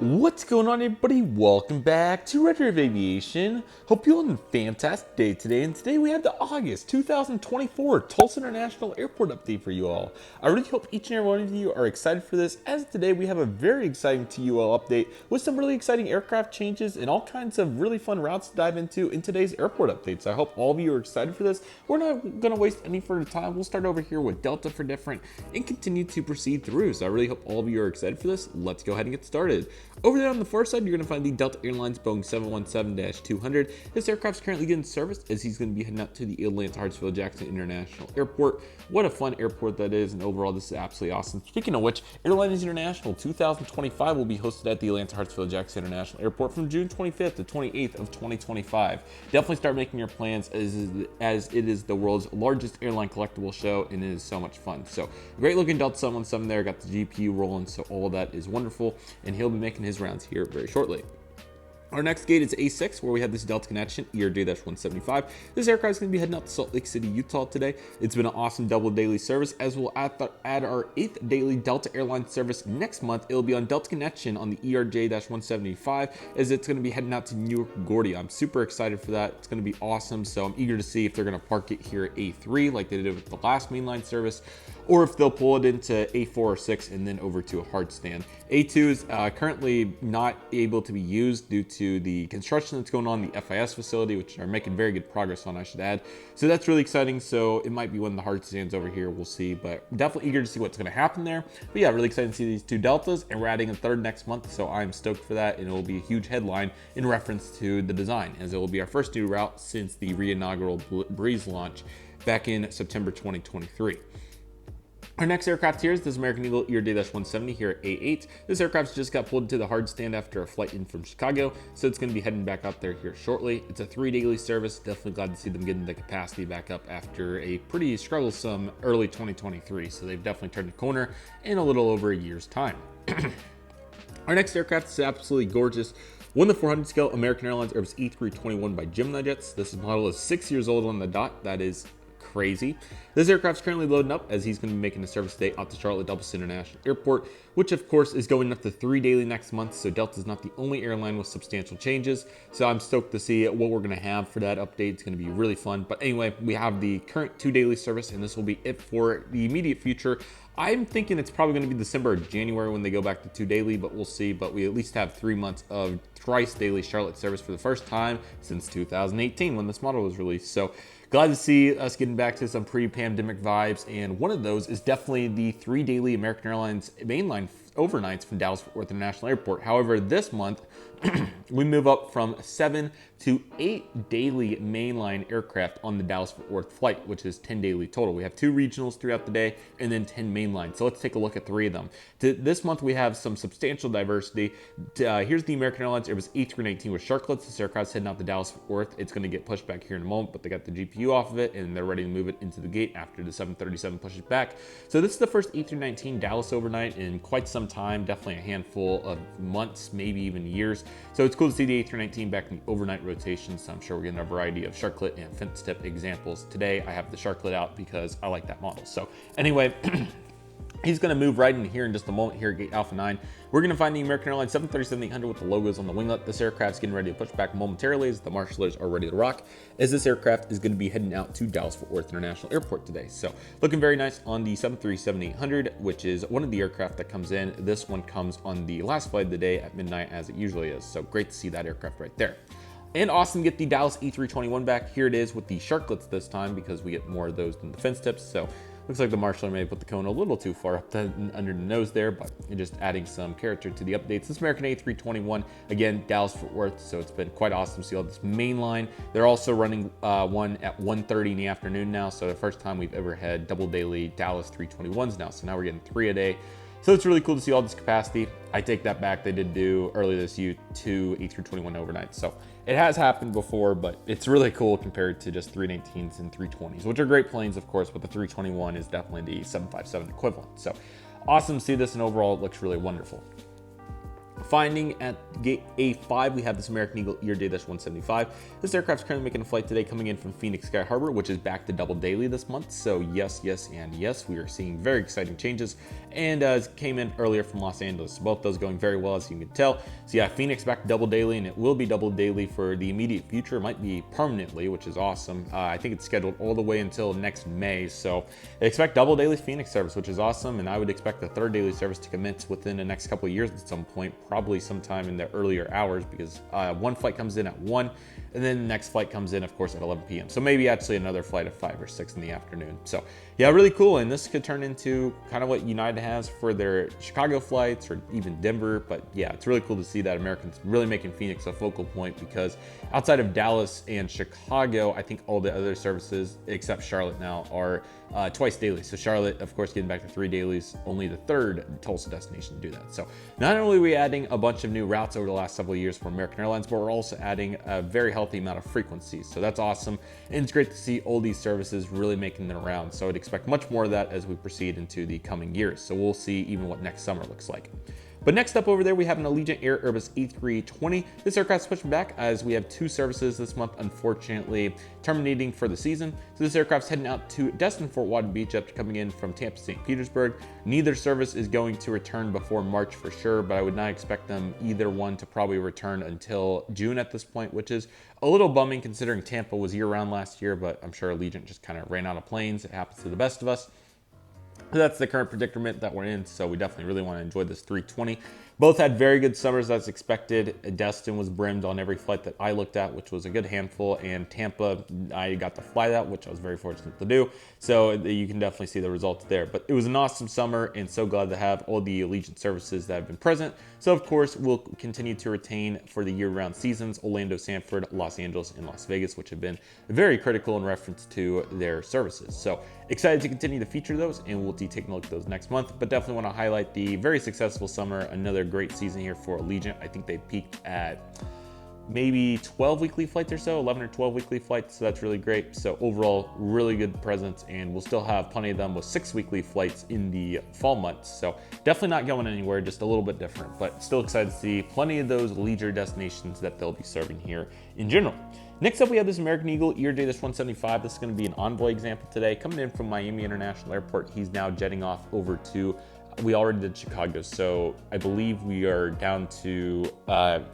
What's going on, everybody? Welcome back to Redriveraviation. Hope you're having a fantastic day today. And today we have the August 2024 Tulsa International Airport update for you all. I really hope each and every one of you are excited for this, as today we have a very exciting TUL update with some really exciting aircraft changes and all kinds of really fun routes to dive into in today's airport updates. I hope all of you are excited for this. We're not going to waste any further time. We'll start over here with Delta for different and continue to proceed through. So I really hope all of you are excited for this. Let's go ahead and get started. Over there on the far side, you're going to find the Delta Airlines Boeing 717-200. This aircraft's currently getting serviced as he's going to be heading out to the Atlanta Hartsfield-Jackson International Airport. What a fun airport that is, and overall, this is absolutely awesome. Speaking of which, Airlines International 2025 will be hosted at the Atlanta Hartsfield-Jackson International Airport from June 25th to 28th of 2025. Definitely start making your plans as it is the world's largest airline collectible show, and it is so much fun. So, great looking Delta 717 there, got the GPU rolling, so all of that is wonderful, and he'll be making his rounds here very shortly. Our next gate is A6, where we have this Delta Connection ERJ-175. This aircraft is going to be heading out to Salt Lake City, Utah today. It's been an awesome double daily service, as we'll add our 8th daily Delta Airlines service next month. It'll be on Delta Connection on the ERJ-175, as it's going to be heading out to New York LaGuardia. I'm super excited for that. It's going to be awesome, so I'm eager to see if they're going to park it here at A3 like they did with the last mainline service, or if they'll pull it into A4 or 6 and then over to a hard stand. A2 is currently not able to be used due to the construction that's going on in the FIS facility, which are making very good progress on, I should add. So that's really exciting. So it might be one of the hard stands over here. We'll see, but definitely eager to see what's going to happen there. But yeah, really excited to see these two Deltas, and we're adding a third next month. So I'm stoked for that, and it will be a huge headline in reference to the design, as it will be our first new route since the re-inaugural Breeze launch back in September 2023. Our next aircraft here is this American Eagle ERJ-170 here at A8. This aircraft just got pulled to the hard stand after a flight in from Chicago, so it's going to be heading back out there here shortly. It's a 3 daily service. Definitely glad to see them getting the capacity back up after a pretty strugglesome early 2023. So they've definitely turned the corner in a little over a year's time. Our next aircraft is absolutely gorgeous. 1:400 scale American Airlines Airbus A321 by GeminiJets. This model is 6 years old on the dot. That is crazy. This aircraft's currently loading up, as he's going to be making a service today out to Charlotte Delta International Airport, which of course is going up to 3 daily next month. So Delta is not the only airline with substantial changes. So I'm stoked to see what we're going to have for that update. It's going to be really fun. But anyway, we have the current 2 daily service, and this will be it for the immediate future. I'm thinking it's probably going to be December or January when they go back to 2 daily, but we'll see. But we at least have 3 months of thrice daily Charlotte service for the first time since 2018 when this model was released. So glad to see us getting back to some pre-pandemic vibes, and one of those is definitely the 3 daily American Airlines mainline overnights from Dallas-Fort Worth International Airport. However, this month, we move up from 7 to 8 daily mainline aircraft on the Dallas-Fort Worth flight, which is 10 daily total. We have 2 regionals throughout the day and then 10 mainline. So let's take a look at 3 of them. This month, we have some substantial diversity. Here's the American Airlines Airbus A319 with Shotcut. This aircraft's heading out to Dallas-Fort Worth. It's going to get pushed back here in a moment, but they got the GPU off of it, and they're ready to move it into the gate after the 737 pushes back. So this is the first A319 Dallas overnight in quite some time, definitely a handful of months, maybe even years. So it's cool to see the A319 back in the overnight rotation. So I'm sure we're getting a variety of sharklet and fence tip examples. Today I have the sharklet out because I like that model. So anyway, he's going to move right in here in just a moment here at Gate Alpha 9. We're going to find the American Airlines 737-800 with the logos on the winglet. This aircraft's getting ready to push back momentarily as the marshalers are ready to rock, as this aircraft is going to be heading out to Dallas-Fort Worth International Airport today. So looking very nice on the 737-800, which is one of the aircraft that comes in. This one comes on the last flight of the day at midnight, as it usually is. So great to see that aircraft right there. And awesome, get the Dallas E321 back. Here it is with the sharklets this time, because we get more of those than the fence tips. So looks like the marshaller may have put the cone a little too far up under the nose there, but just adding some character to the updates. This American A321, again, Dallas-Fort Worth, so it's been quite awesome to see all this mainline. They're also running one at 1:30 in the afternoon now, so the first time we've ever had double daily Dallas 321s now. So now we're getting 3 a day. So it's really cool to see all this capacity. I take that back. They did do earlier this year 2 A321 overnight. So it has happened before, but it's really cool compared to just 319s and 320s, which are great planes, of course, but the 321 is definitely the 757 equivalent. So awesome to see this, and overall it looks really wonderful. Finding at gate A5, we have this American Eagle ERJ-175. This aircraft's currently making a flight today coming in from Phoenix Sky Harbor, which is back to double daily this month. So yes, yes, and yes, we are seeing very exciting changes. And came in earlier from Los Angeles. Both those going very well, as you can tell. So yeah, Phoenix back to double daily, and it will be double daily for the immediate future. It might be permanently, which is awesome. I think it's scheduled all the way until next May. So expect double daily Phoenix service, which is awesome. And I would expect the third daily service to commence within the next couple of years at some point, probably sometime in the earlier hours, because one flight comes in at 1, and then the next flight comes in, of course, at 11 p.m. So maybe actually another flight at 5 or 6 in the afternoon. So yeah, really cool. And this could turn into kind of what United has for their Chicago flights, or even Denver. But yeah, it's really cool to see that Americans really making Phoenix a focal point, because outside of Dallas and Chicago, I think all the other services except Charlotte now are twice daily. So Charlotte, of course, getting back to 3 dailies, only the third Tulsa destination to do that. So not only are we adding a bunch of new routes over the last several years for American Airlines, but we're also adding a very healthy amount of frequencies. So that's awesome. And it's great to see all these services really making their rounds. So I'd expect much more of that as we proceed into the coming years. So we'll see even what next summer looks like. But next up over there, we have an Allegiant Air Airbus A320. This aircraft's pushing back as we have 2 services this month, unfortunately, terminating for the season. So this aircraft's heading out to Destin Fort Walton Beach after coming in from Tampa St. Petersburg. Neither service is going to return before March for sure, but I would not expect them either one to probably return until June at this point, which is a little bumming considering Tampa was year-round last year, but I'm sure Allegiant just kind of ran out of planes. It happens to the best of us. That's the current predicament that we're in, so we definitely really want to enjoy this 320. Both had very good summers as expected. Destin was brimmed on every flight that I looked at, which was a good handful, and Tampa, I got to fly that, which I was very fortunate to do, so you can definitely see the results there. But it was an awesome summer, and so glad to have all the Allegiant services that have been present. So of course, we'll continue to retain for the year-round seasons Orlando, Sanford, Los Angeles, and Las Vegas, which have been very critical in reference to their services. So excited to continue to feature those, and we'll be taking a look at those next month. But definitely want to highlight the very successful summer, another great season here for Allegiant. I think they peaked at maybe 12 weekly flights or so, 11 or 12 weekly flights, so that's really great. So overall, really good presence, and we'll still have plenty of them with 6 weekly flights in the fall months. So definitely not going anywhere, just a little bit different, but still excited to see plenty of those leisure destinations that they'll be serving here in general. Next up, we have this American Eagle ERJ-175. This is going to be an Envoy example today. Coming in from Miami International Airport, he's now jetting off over to, we already did Chicago, so I believe we are down to,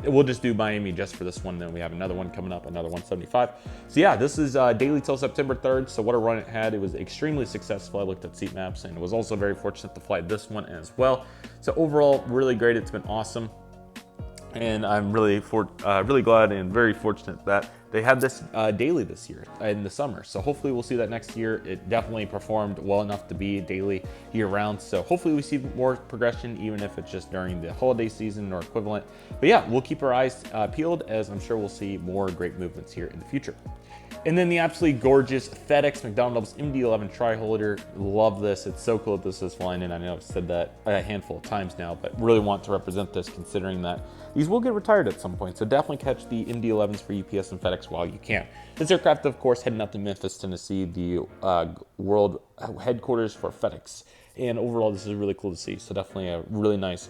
we'll just do Miami just for this one, then we have another one coming up, another 175. So yeah, this is daily till September 3rd, so what a run it had. It was extremely successful. I looked at seat maps, and it was also very fortunate to fly this one as well. So overall, really great. It's been awesome. And I'm really glad and very fortunate that they had this daily this year in the summer. So hopefully we'll see that next year. It definitely performed well enough to be daily year round. So hopefully we see more progression, even if it's just during the holiday season or equivalent. But yeah, we'll keep our eyes peeled, as I'm sure we'll see more great movements here in the future. And then the absolutely gorgeous FedEx McDonnell's MD-11 tri-holder. Love this. It's so cool that this is flying in. I know I've said that a handful of times now, but really want to represent this, considering that these will get retired at some point. So definitely catch the MD-11s for UPS and FedEx while you can. This aircraft, of course, heading up to Memphis, Tennessee, the world headquarters for FedEx. And overall, this is really cool to see. So definitely a really nice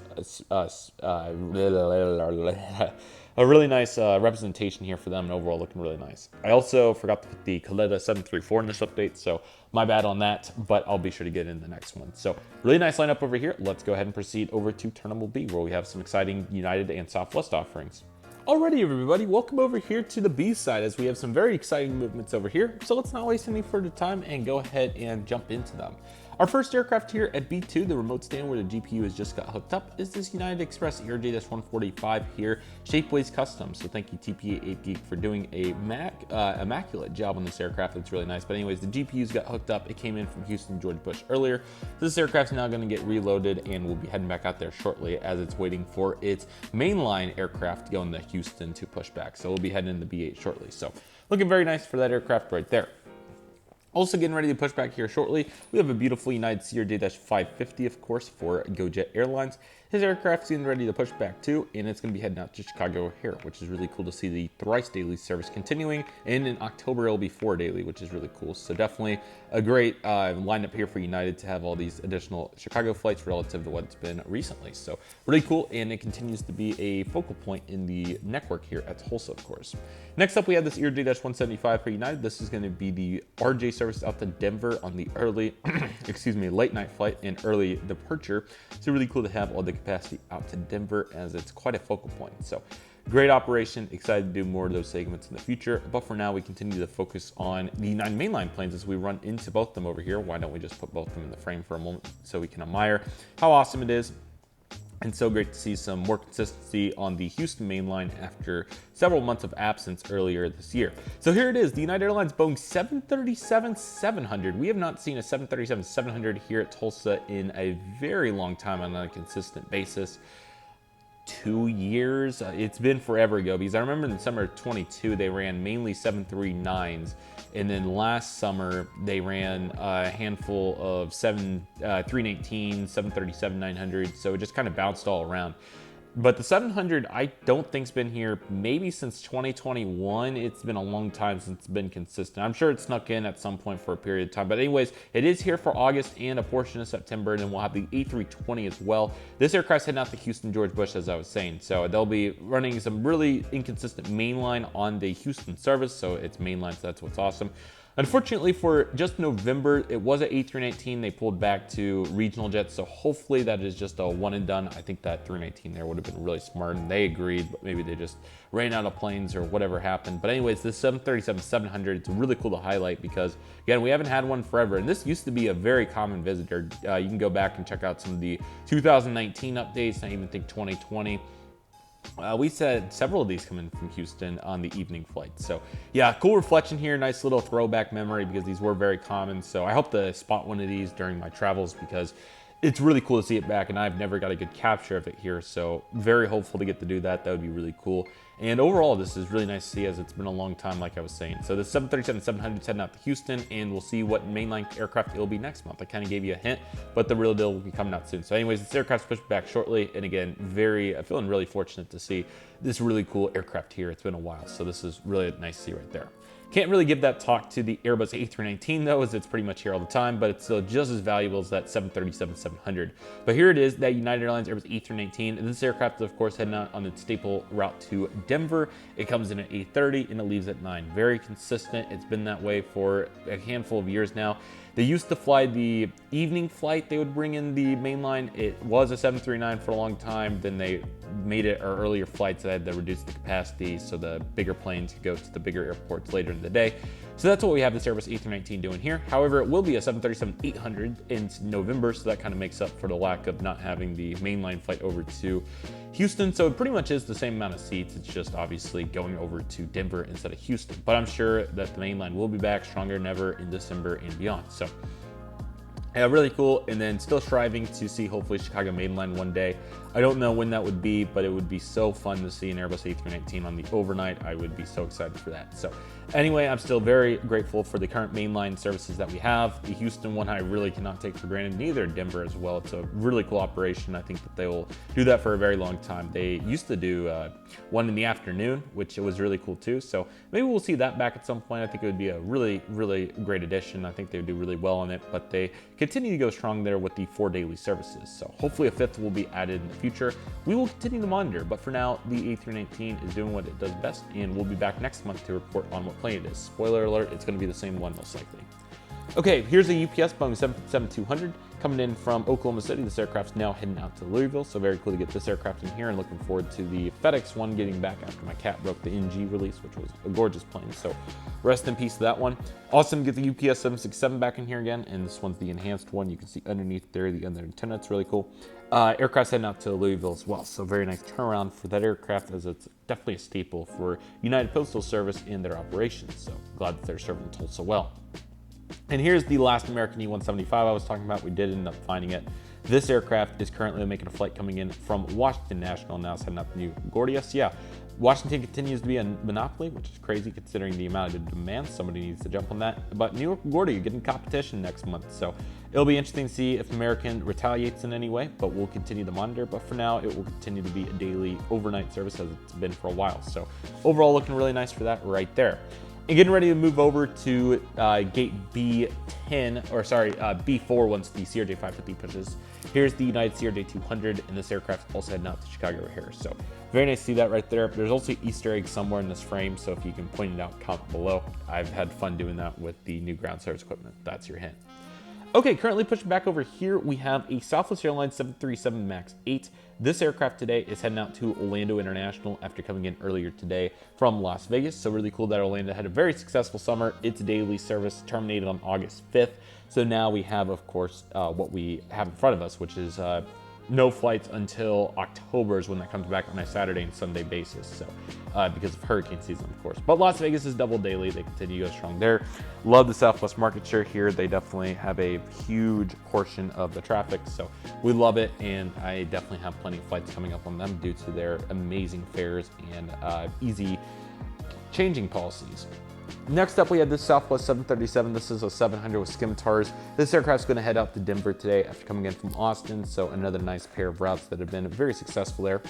representation here for them, and overall looking really nice. I also forgot to put the Coletta 734 in this update, so my bad on that, but I'll be sure to get it in the next one. So really nice lineup over here. Let's go ahead and proceed over to Terminal B, where we have some exciting United and Southwest offerings. Alrighty, everybody, welcome over here to the B side, as we have some very exciting movements over here. So let's not waste any further time and go ahead and jump into them. Our first aircraft here at B2, the remote stand where the GPU has just got hooked up, is this United Express ERJ-145 here, Shapeways Custom. So thank you TPA8Geek for doing a immaculate job on this aircraft. It's really nice. But anyways, the GPUs got hooked up. It came in from Houston George Bush earlier. This aircraft's now going to get reloaded, and we'll be heading back out there shortly as it's waiting for its mainline aircraft going to Houston to push back. So we'll be heading in the B8 shortly. So looking very nice for that aircraft right there. Also getting ready to push back here shortly, we have a beautiful United CRJ-550, of course, for GoJet Airlines. His aircraft's getting ready to push back too, and it's going to be heading out to Chicago here, which is really cool to see the thrice daily service continuing. And in October, it'll be 4 daily, which is really cool. So definitely a great lineup here for United to have all these additional Chicago flights relative to what's been recently. So really cool, and it continues to be a focal point in the network here at Tulsa, of course. Next up, we have this ERJ-175 for United. This is going to be the RJ service out to Denver on the early, late night flight and early departure. So really cool to have all the capacity out to Denver, as it's quite a focal point. So great operation, excited to do more of those segments in the future. But for now, we continue to focus on the 9 mainline planes as we run into both of them over here. Why don't we just put both of them in the frame for a moment so we can admire how awesome it is. And so great to see some more consistency on the Houston mainline after several months of absence earlier this year. So here it is, the United Airlines Boeing 737-700. We have not seen a 737-700 here at Tulsa in a very long time on a consistent basis. 2 years. It's been forever ago, because I remember in the summer of 22 they ran mainly 739s, and then last summer they ran a handful of 318, 737-900, so it just kind of bounced all around. But the 700, I don't think's been here maybe since 2021. It's been a long time since it's been consistent. I'm sure it snuck in at some point for a period of time. But anyways, it is here for August and a portion of September, and then we'll have the A320 as well. This aircraft's heading out to Houston George Bush, as I was saying. So they'll be running some really inconsistent mainline on the Houston service. So it's mainline, so that's what's awesome. Unfortunately, for just November, it was at A319. They pulled back to regional jets, so hopefully that is just a one and done. I think that 319 there would have been really smart, and they agreed, but maybe they just ran out of planes or whatever happened. But anyways, this 737-700, it's really cool to highlight because, again, we haven't had one forever, and this used to be a very common visitor. You can go back and check out some of the 2019 updates, and I even think 2020. We said several of these come in from Houston on the evening flight. So yeah, cool reflection here. Nice little throwback memory because these were very common. So I hope to spot one of these during my travels because it's really cool to see it back, and I've never got a good capture of it here. So very hopeful to get to do that. That would be really cool. And overall, this is really nice to see, as it's been a long time, like I was saying. So the 737-700 is heading out to Houston, and we'll see what mainline aircraft it'll be next month. I kind of gave you a hint, but the real deal will be coming out soon. So anyways, this aircraft's pushed back shortly. And again, feeling really fortunate to see this really cool aircraft here. It's been a while, so this is really nice to see right there. Can't really give that talk to the Airbus A319 though, as it's pretty much here all the time, but it's still just as valuable as that 737-700. But here it is, that United Airlines Airbus A319. This aircraft is of course heading out on its staple route to Denver. It comes in at 8:30 and it leaves at 9. Very consistent. It's been that way for a handful of years now. They used to fly the evening flight. They would bring in the mainline. It was a 739 for a long time. Then they made it our earlier flights that had to reduce the capacity so the bigger planes could go to the bigger airports later in the day. So that's what we have this Airbus A319 doing here. However, it will be a 737-800 in November, so that kind of makes up for the lack of not having the mainline flight over to Houston. So it pretty much is the same amount of seats. It's just obviously going over to Denver instead of Houston. But I'm sure that the mainline will be back stronger than ever in December and beyond. So yeah, really cool. And then still striving to see hopefully Chicago mainline one day. I don't know when that would be, but it would be so fun to see an Airbus A319 on the overnight. I would be so excited for that. So anyway, I'm still very grateful for the current mainline services that we have. The Houston one I really cannot take for granted, neither Denver as well. It's a really cool operation. I think that they will do that for a very long time. They used to do one in the afternoon, which was really cool too. So maybe we'll see that back at some point. I think it would be a really, really great addition. I think they would do really well on it, but they continue to go strong there with the 4 daily services. So hopefully a 5th will be added in the future. We will continue to monitor, but for now, the A319 is doing what it does best, and we'll be back next month to report on what plane it is. Spoiler alert, it's going to be the same one most likely. Okay, here's a UPS Boeing 757-200 coming in from Oklahoma City. This aircraft's now heading out to Louisville, so very cool to get this aircraft in here, and looking forward to the FedEx one getting back after my cat broke the NG release, which was a gorgeous plane, so rest in peace to that one. Awesome to get the UPS 767 back in here again, and this one's the enhanced one. You can see underneath there the other antenna. It's really cool. Aircraft's heading out to Louisville as well, so very nice turnaround for that aircraft, as it's definitely a staple for United Postal Service in their operations, so glad that they're serving Tulsa well. And here's the last American E-175 I was talking about. We did end up finding it. This aircraft is currently making a flight coming in from Washington National, now it's heading up to New LaGuardia. So yeah, Washington continues to be a monopoly, which is crazy considering the amount of demand. Somebody needs to jump on that. But New LaGuardia getting competition next month, so it'll be interesting to see if American retaliates in any way, but we'll continue to monitor. But for now, it will continue to be a daily overnight service as it's been for a while. So overall, looking really nice for that right there. And getting ready to move over to gate B10, or sorry, B4 once the CRJ550 pushes. Here's the United CRJ200, and this aircraft also heading out to Chicago O'Hare. So very nice to see that right there. There's also an Easter egg somewhere in this frame, so if you can point it out, comment below. I've had fun doing that with the new ground service equipment. That's your hint. Okay, currently pushing back over here, we have a Southwest Airlines 737 MAX 8. This aircraft today is heading out to Orlando International after coming in earlier today from Las Vegas. So really cool that Orlando had a very successful summer. Its daily service terminated on August 5th. So now we have, of course, what we have in front of us, which is no flights until October is when that comes back on a Saturday and Sunday basis. So because of hurricane season, of course. But Las Vegas is double daily. They continue to go strong there. Love the Southwest market share here. They definitely have a huge portion of the traffic. So we love it. And I definitely have plenty of flights coming up on them due to their amazing fares and easy changing policies. Next up, we have this Southwest 737. This is a 700 with scimitars. This aircraft's going to head out to Denver today after coming in from Austin. So another nice pair of routes that have been very successful there.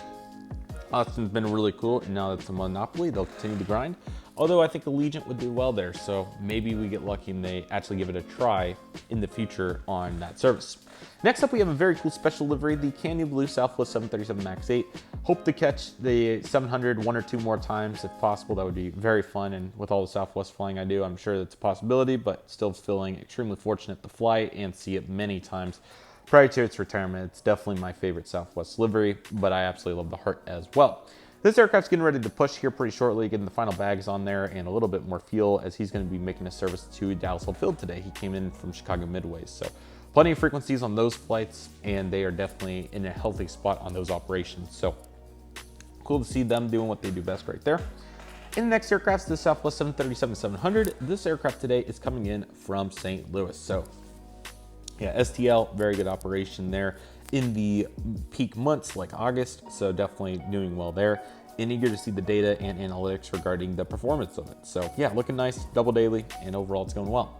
Austin's been really cool, and now that it's a monopoly, they'll continue to grind. Although I think Allegiant would do well there, so maybe we get lucky and they actually give it a try in the future on that service. Next up, we have a very cool special livery, the Candy Blue Southwest 737 MAX 8. Hope to catch the 700 one or two more times if possible. That would be very fun, and with all the Southwest flying I do, I'm sure that's a possibility, but still feeling extremely fortunate to fly and see it many times. Prior to its retirement, it's definitely my favorite Southwest livery, but I absolutely love the Heart as well. This aircraft's getting ready to push here pretty shortly, getting the final bags on there and a little bit more fuel as he's going to be making a service to Dallas Hall Field today. He came in from Chicago Midways, so plenty of frequencies on those flights, and they are definitely in a healthy spot on those operations. So cool to see them doing what they do best right there. In the next aircraft, the Southwest 737-700. This aircraft today is coming in from St. Louis. So yeah, STL, very good operation there in the peak months like August, so definitely doing well there. And eager to see the data and analytics regarding the performance of it. So yeah, looking nice, double daily, and overall it's going well.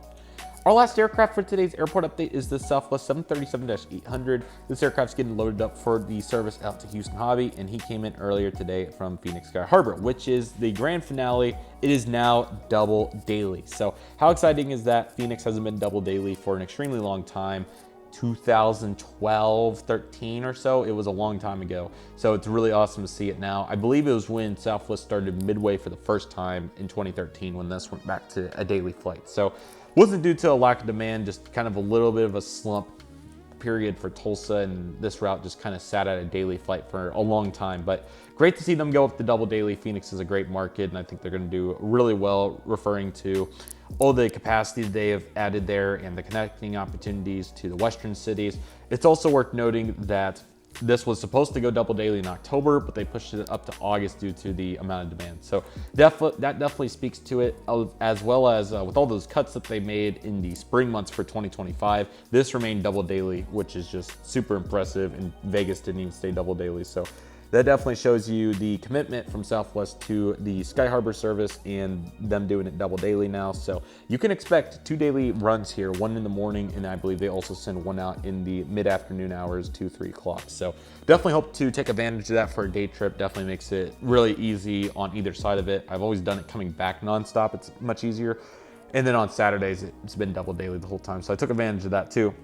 Our last aircraft for today's airport update is the Southwest 737-800. This aircraft's getting loaded up for the service out to Houston Hobby, and he came in earlier today from Phoenix Sky Harbor, which is the grand finale. It is now double daily. So how exciting is that? Phoenix hasn't been double daily for an extremely long time. 2012, 13 or so. It was a long time ago. So it's really awesome to see it now. I believe it was when Southwest started Midway for the first time in 2013 when this went back to a daily flight. So wasn't due to a lack of demand, just kind of a little bit of a slump period for Tulsa, and this route just kind of sat at a daily flight for a long time. But great to see them go up to double daily. Phoenix is a great market, and I think they're going to do really well, referring to all the capacity they have added there and the connecting opportunities to the western cities. It's also worth noting that this was supposed to go double daily in October, but they pushed it up to August due to the amount of demand. So that definitely speaks to it, as well as with all those cuts that they made in the spring months for 2025. This remained double daily, which is just super impressive, and Vegas didn't even stay double daily. So that definitely shows you the commitment from Southwest to the Sky Harbor service and them doing it double daily now. So you can expect 2 daily runs here, one in the morning, and I believe they also send one out in the mid-afternoon hours, 2-3 o'clock. So definitely hope to take advantage of that for a day trip. Definitely makes it really easy on either side of it. I've always done it coming back nonstop. It's much easier. And then on Saturdays, it's been double daily the whole time. So I took advantage of that too.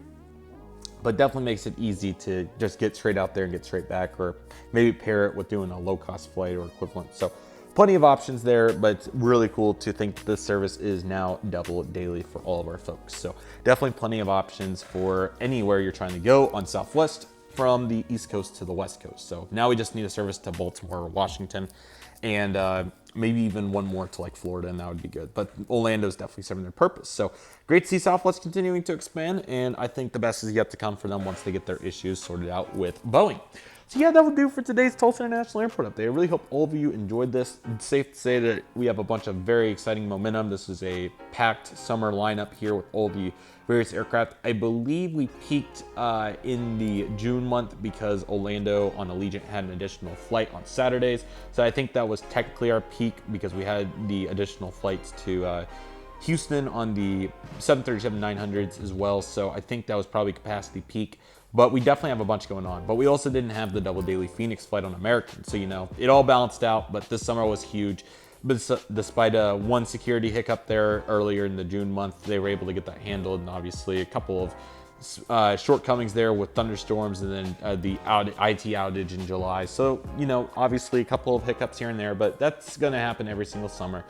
But definitely makes it easy to just get straight out there and get straight back, or maybe pair it with doing a low-cost flight or equivalent. So plenty of options there, but it's really cool to think this service is now double daily for all of our folks. So definitely plenty of options for anywhere you're trying to go on Southwest from the East Coast to the West Coast. So now we just need a service to Baltimore or Washington, and maybe even one more to like Florida, and that would be good. But Orlando's definitely serving their purpose. So great to see Southwest continuing to expand, and I think the best is yet to come for them once they get their issues sorted out with Boeing. So yeah, that will do for today's Tulsa International Airport update. I really hope all of you enjoyed this. It's safe to say that we have a bunch of very exciting momentum. This is a packed summer lineup here with all the various aircraft. I believe we peaked in the June month because Orlando on Allegiant had an additional flight on Saturdays. So I think that was technically our peak because we had the additional flights to Houston on the 737-900s as well. So I think that was probably capacity peak. But we definitely have a bunch going on. But we also didn't have the double daily Phoenix flight on American. So, you know, it all balanced out. But this summer was huge. But despite one security hiccup there earlier in the June month, they were able to get that handled. And obviously a couple of shortcomings there with thunderstorms and then the IT outage in July. So, you know, obviously a couple of hiccups here and there. But that's going to happen every single summer.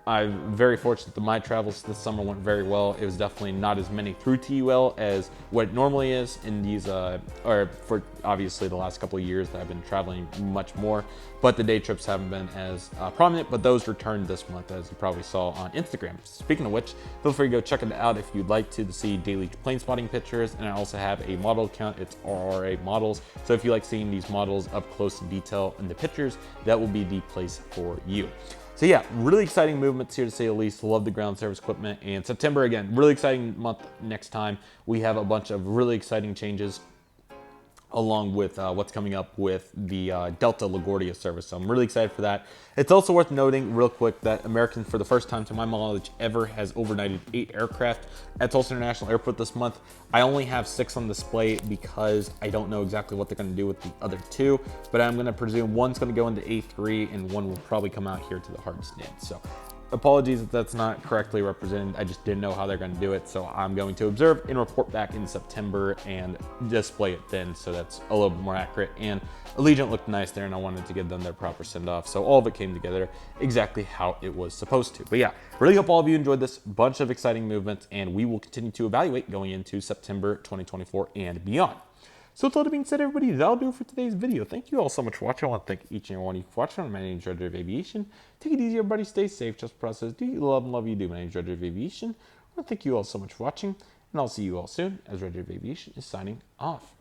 I'm very fortunate that my travels this summer went very well. It was definitely not as many through TUL as what it normally is in these, or for obviously the last couple of years that I've been traveling much more, but the day trips haven't been as prominent, but those returned this month as you probably saw on Instagram. Speaking of which, feel free to go check it out if you'd like to see daily plane spotting pictures, and I also have a model account. It's RRA Models, so if you like seeing these models up close in detail in the pictures, that will be the place for you. So yeah, really exciting movements here to say the least. Love the ground service equipment. And September, again, really exciting month next time. We have a bunch of really exciting changes along with what's coming up with the Delta LaGuardia service. So I'm really excited for that. It's also worth noting real quick that American, for the first time to my knowledge ever, has overnighted 8 aircraft at Tulsa International Airport this month. I only have 6 on display because I don't know exactly what they're gonna do with the other 2, but I'm gonna presume one's gonna go into A3 and one will probably come out here to the hard stand. So apologies if that's not correctly represented. I just didn't know how they're going to do it. So I'm going to observe and report back in September and display it then. So that's a little bit more accurate. And Allegiant looked nice there and I wanted to give them their proper send off. So all of it came together exactly how it was supposed to. But yeah, really hope all of you enjoyed this bunch of exciting movements, and we will continue to evaluate going into September 2024 and beyond. So with all that being said, everybody, that'll do it for today's video. Thank you all so much for watching. I want to thank each and every one of you for watching. My name is Redriveraviation. Take it easy, everybody. Stay safe. Just process. Do you love and love you do. My name is Redriveraviation. I want to thank you all so much for watching, and I'll see you all soon as Redriveraviation is signing off.